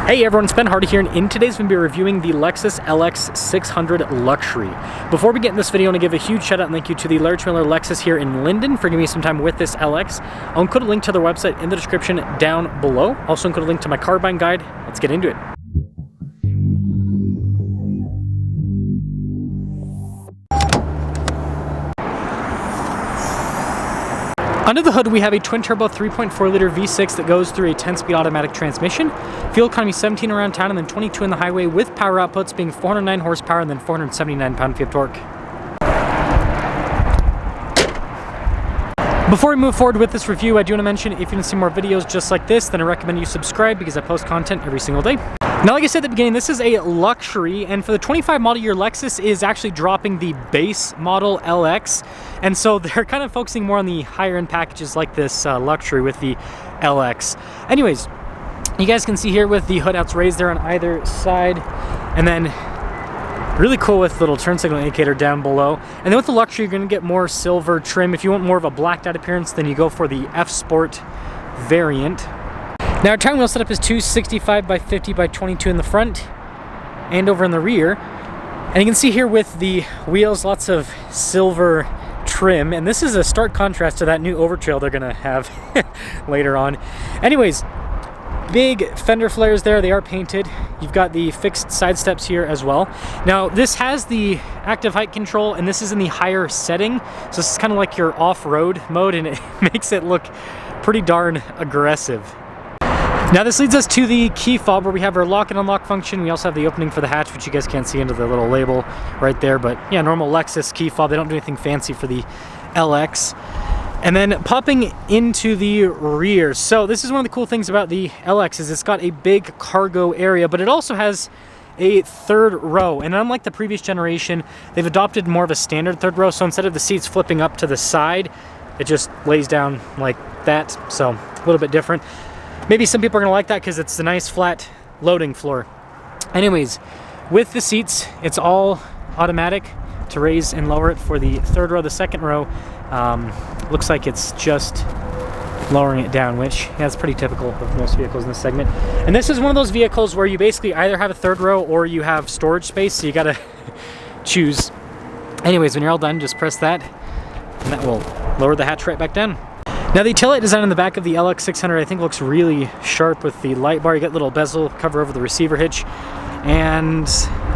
Hey everyone, it's Ben Hardy here, and in today's video, we're reviewing the Lexus LX 600 Luxury. Before we get in this video, I want to give a huge shout out and thank you to the Larry Miller Lexus here in Linden for giving me some time with this LX. I'll include a link to their website in the description down below. Also include a link to my car buying guide. Let's get into it. Under the hood, we have a twin-turbo 3.4-liter V6 that goes through a 10-speed automatic transmission. Fuel economy 17 around town and then 22 in the highway, with power outputs being 409 horsepower and then 479 pound-feet of torque. Before we move forward with this review, I do want to mention if you want to see more videos just like this, then I recommend you subscribe because I post content every single day. Now, like I said at the beginning, this is a luxury, and for the 25 model year, Lexus is actually dropping the base model LX, and so they're kind of focusing more on the higher end packages like this luxury with the LX. Anyways, you guys can see here with the hood outs raised there on either side, and then really cool with little turn signal indicator down below. And then with the luxury, you're going to get more silver trim. If you want more of a blacked out appearance, then you go for the F Sport variant. Now, our tire wheel setup is 265 by 50 by 22 in the front and over in the rear. And you can see here with the wheels, lots of silver trim. And this is a stark contrast to that new overtrail they're gonna have later on. Anyways, big fender flares there. They are painted. You've got the fixed side steps here as well. Now, this has the active height control, and this is in the higher setting. So this is kind of like your off-road mode, and it makes it look pretty darn aggressive. Now this leads us to the key fob, where we have our lock and unlock function. We also have the opening for the hatch, which you guys can't see into the little label right there, but yeah, normal Lexus key fob. They don't do anything fancy for the LX. And then popping into the rear. So this is one of the cool things about the LX is it's got a big cargo area, but it also has a third row. And unlike the previous generation, they've adopted more of a standard third row. So instead of the seats flipping up to the side, it just lays down like that. So a little bit different. Maybe some people are gonna like that because it's a nice flat loading floor. Anyways, with the seats, it's all automatic to raise and lower it for the third row. The second row looks like it's just lowering it down, which is pretty typical of most vehicles in this segment. And this is one of those vehicles where you basically either have a third row or you have storage space, so you gotta choose. Anyways, when you're all done, just press that, and that will lower the hatch right back down. Now, the taillight design on the back of the LX 600 I think looks really sharp with the light bar. You get little bezel cover over the receiver hitch, and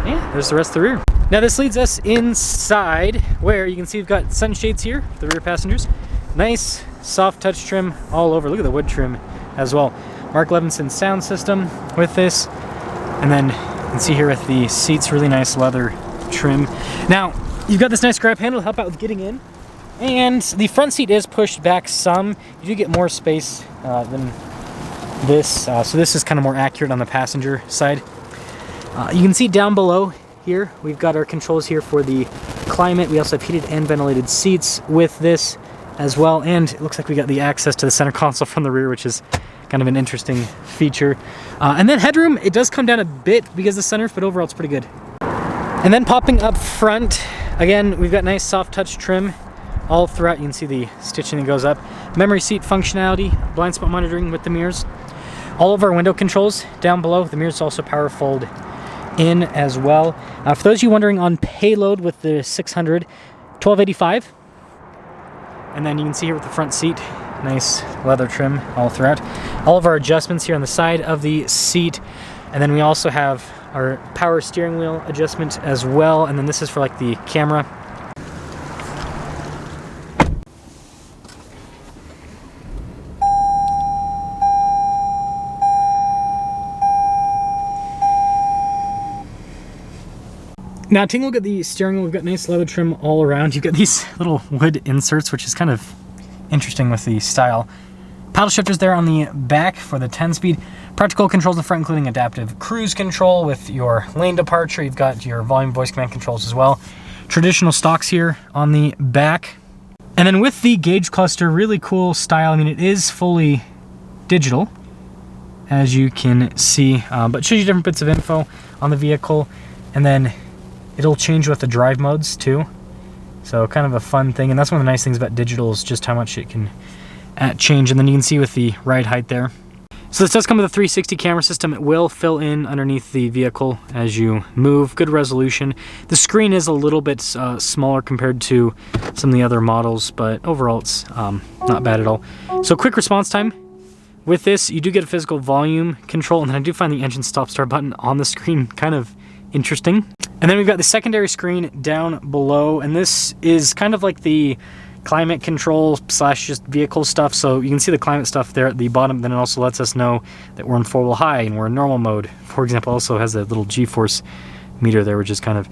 yeah, there's the rest of the rear. Now this leads us inside, where you can see we've got sunshades here for the rear passengers. Nice soft touch trim all over. Look at the wood trim as well. Mark Levinson sound system with this, and then you can see here with the seats, really nice leather trim. Now you've got this nice grab handle to help out with getting in. And the front seat is pushed back some. You do get more space than this, so this is kind of more accurate on the passenger side. You can see down below here, we've got our controls here for the climate. We also have heated and ventilated seats with this as well. And it looks like we got the access to the center console from the rear, which is kind of an interesting feature. And then headroom, it does come down a bit because of the sunroof, but overall it's pretty good. And then popping up front, again, we've got nice soft touch trim all throughout. You can see the stitching that goes up. Memory seat functionality, blind spot monitoring with the mirrors. All of our window controls down below. The mirrors also power fold in as well. For those of you wondering on payload with the 600, $1285. And then you can see here with the front seat, nice leather trim all throughout. All of our adjustments here on the side of the seat. And then we also have our power steering wheel adjustment as well. And then this is for like the camera. Now, taking a look at the steering wheel, we've got nice leather trim all around. You've got these little wood inserts, which is kind of interesting with the style. Paddle shifters there on the back for the 10-speed. Practical controls in the front, including adaptive cruise control with your lane departure. You've got your volume voice command controls as well. Traditional stocks here on the back. And then with the gauge cluster, really cool style. I mean, it is fully digital, as you can see, but shows you different bits of info on the vehicle. And then it'll change with the drive modes too. So kind of a fun thing. And that's one of the nice things about digital is just how much it can change. And then you can see with the ride height there. So this does come with a 360 camera system. It will fill in underneath the vehicle as you move. Good resolution. The screen is a little bit smaller compared to some of the other models, but overall it's not bad at all. So quick response time. With this, you do get a physical volume control, and then I do find the engine stop-start button on the screen kind of interesting. And then we've got the secondary screen down below, and this is kind of like the climate control slash just vehicle stuff. So you can see the climate stuff there at the bottom. Then it also lets us know that we're in 4-wheel high and we're in normal mode. For example, also has a little G-force meter there, which is kind of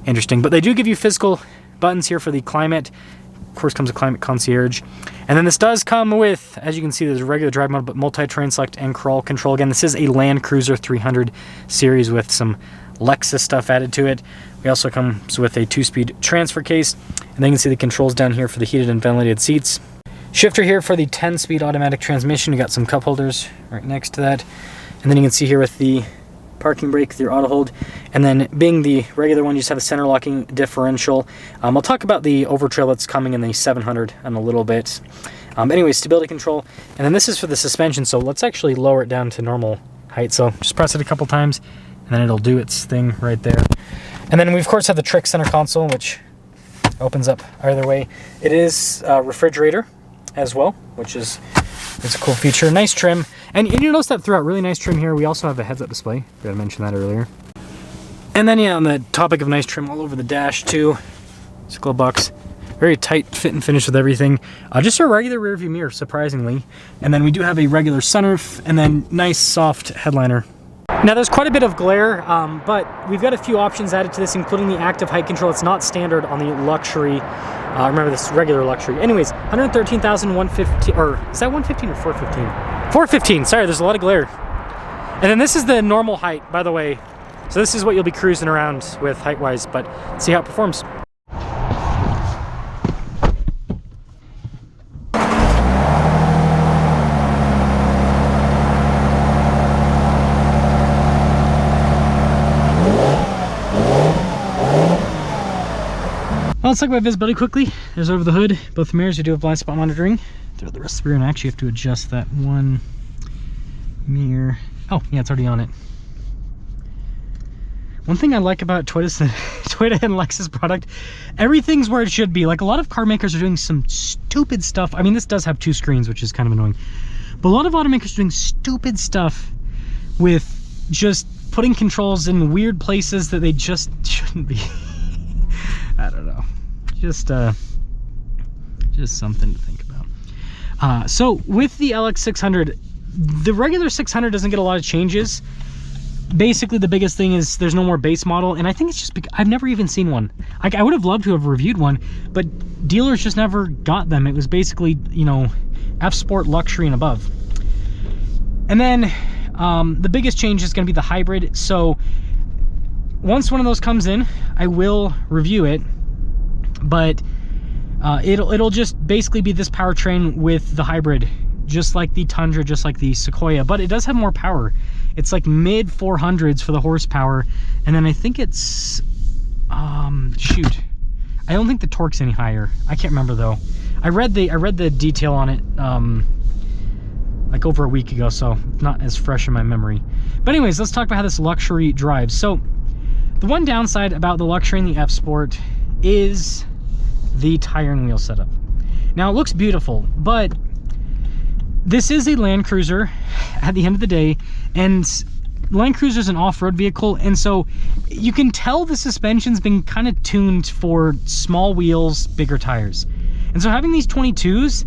interesting. But they do give you physical buttons here for the climate. Of course, comes a climate concierge. And then this does come with, as you can see, there's a regular drive mode, but multi-terrain select and crawl control. Again, this is a Land Cruiser 300 series with some Lexus stuff added to it. We also comes with a 2-speed transfer case. And then you can see the controls down here for the heated and ventilated seats. Shifter here for the 10-speed automatic transmission. You got some cup holders right next to that. And then you can see here with the parking brake, your auto hold. And then being the regular one, you just have a center locking differential. I'll talk about the overtrail that's coming in the 700 in a little bit. Anyway, stability control. And then this is for the suspension. So let's actually lower it down to normal height. So just press it a couple times and then it'll do its thing right there. And then we of course have the Trick center console, which opens up either way. It is a refrigerator as well, which is a cool feature. Nice trim. And you notice that throughout, really nice trim here. We also have a heads-up display. Forgot to mention that earlier. And then yeah, on the topic of nice trim all over the dash too. It's a glove box. Very tight fit and finish with everything. Just a regular rear view mirror, surprisingly. And then we do have a regular sunroof and then nice soft headliner. Now there's quite a bit of glare, but we've got a few options added to this, including the active height control. It's not standard on the luxury. Remember, this is regular luxury. Anyways, 113,115, or is that 115 or 415? 415, sorry, there's a lot of glare. And then this is the normal height, by the way. So this is what you'll be cruising around with height-wise, but see how it performs. Well, let's talk about visibility quickly. There's over the hood, both mirrors. You do have blind spot monitoring. Throughout the rest of the rear, and I actually have to adjust that one mirror. Oh, yeah, it's already on it. One thing I like about Toyota and Lexus product, everything's where it should be. Like, a lot of car makers are doing some stupid stuff. I mean, this does have 2 screens, which is kind of annoying. But a lot of automakers are doing stupid stuff with just putting controls in weird places that they just shouldn't be. I don't know. Just something to think about. So with the LX 600, the regular 600 doesn't get a lot of changes. Basically, the biggest thing is there's no more base model, and I think it's just because I've never even seen one. Like, I would have loved to have reviewed one, but dealers just never got them. It was basically, you know, F Sport, luxury, and above. And then the biggest change is going to be the hybrid. So once one of those comes in, I will review it, but it'll just basically be this powertrain with the hybrid, just like the Tundra, just like the Sequoia, but it does have more power. It's like mid 400s for the horsepower, and then I think it's shoot, I don't think the torque's any higher. I can't remember though. I read the detail on it like over a week ago, so not as fresh in my memory. But anyways, let's talk about how this luxury drives. So the one downside about the luxury and the F Sport is the tire and wheel setup. Now, it looks beautiful, but this is a Land Cruiser at the end of the day, and Land Cruiser is an off-road vehicle, and so you can tell the suspension's been kind of tuned for small wheels, bigger tires. And so having these 22s,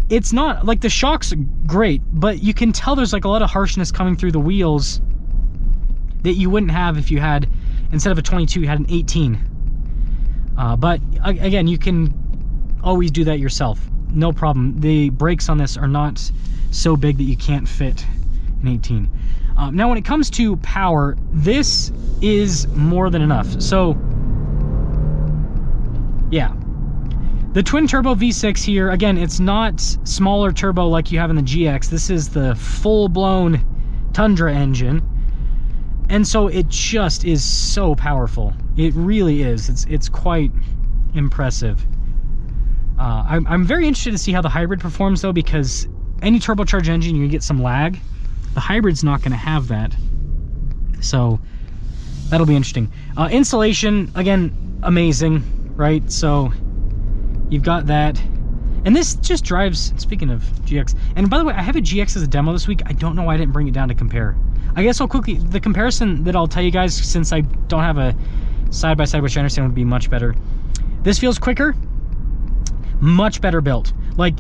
it's not like the shock's great, but you can tell there's like a lot of harshness coming through the wheels that you wouldn't have if you had, instead of a 22, you had an 18. But again, you can always do that yourself, no problem. The brakes on this are not so big that you can't fit an 18. Now when it comes to power, this is more than enough. So yeah, the twin turbo V6 here, again, it's not smaller turbo like you have in the GX. This is the full-blown Tundra engine, and so it just is so powerful. It really is. It's quite impressive. I'm very interested to see how the hybrid performs though, because any turbocharged engine, you get some lag. The hybrid's not going to have that. So that'll be interesting. Installation, again, amazing, right? So you've got that. And this just drives, speaking of GX, and by the way, I have a GX as a demo this week. I don't know why I didn't bring it down to compare. I guess I'll quickly, the comparison that I'll tell you guys, since I don't have a side-by-side, which I understand would be much better. This feels quicker, much better built. Like,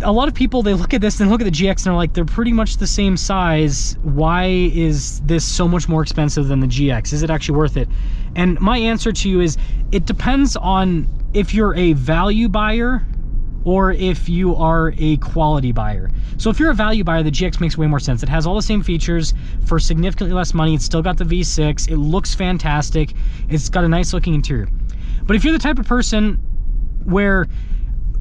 a lot of people, they look at this and look at the GX and they're like, they're pretty much the same size. Why is this so much more expensive than the GX? Is it actually worth it? And my answer to you is, it depends on if you're a value buyer or if you are a quality buyer. So if you're a value buyer, the GX makes way more sense. It has all the same features for significantly less money. It's still got the V6. It looks fantastic. It's got a nice looking interior. But if you're the type of person where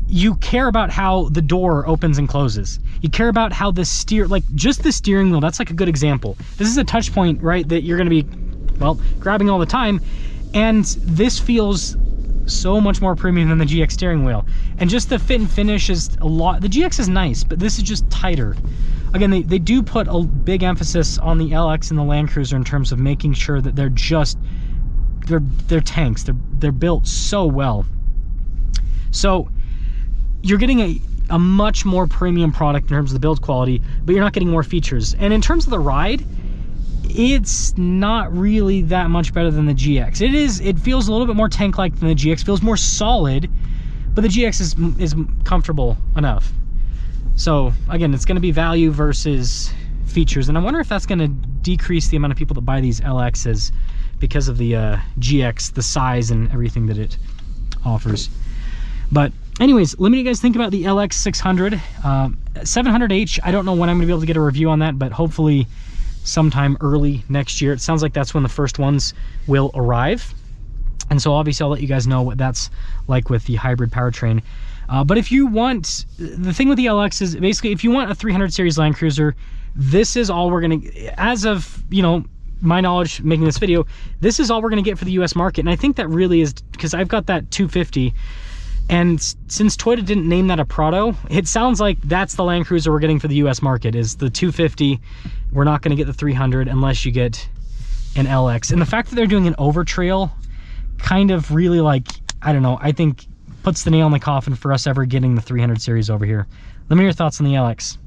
you care about how the door opens and closes, you care about how the like just the steering wheel, that's like a good example. This is a touch point, right, that you're gonna be, well, grabbing all the time. And this feels so much more premium than the GX steering wheel. And just the fit and finish is a lot. The GX is nice, but this is just tighter. Again, they do put a big emphasis on the LX and the Land Cruiser in terms of making sure that they're tanks. They're built so well. So you're getting a much more premium product in terms of the build quality, but you're not getting more features. And in terms of the ride, it's not really that much better than the GX. It feels a little bit more tank-like than the GX, feels more solid, but the GX is comfortable enough. So again, it's gonna be value versus features, and I wonder if that's gonna decrease the amount of people that buy these LXs because of the GX, the size and everything that it offers. But anyways, let me know you guys think about the LX 600. 700H, I don't know when I'm gonna be able to get a review on that, but hopefully sometime early next year. It sounds like that's when the first ones will arrive. And so obviously I'll let you guys know what that's like with the hybrid powertrain. But if you want, the thing with the LX is basically, if you want a 300 series Land Cruiser, this is all we're gonna, as of, you know, my knowledge making this video, this is all we're gonna get for the US market. And I think that really is, because I've got that 250, and since Toyota didn't name that a Prado, it sounds like that's the Land Cruiser we're getting for the US market, is the 250. We're not gonna get the 300 unless you get an LX. And the fact that they're doing an Overtrail kind of really, like, I don't know, I think puts the nail in the coffin for us ever getting the 300 series over here. Let me know your thoughts on the LX.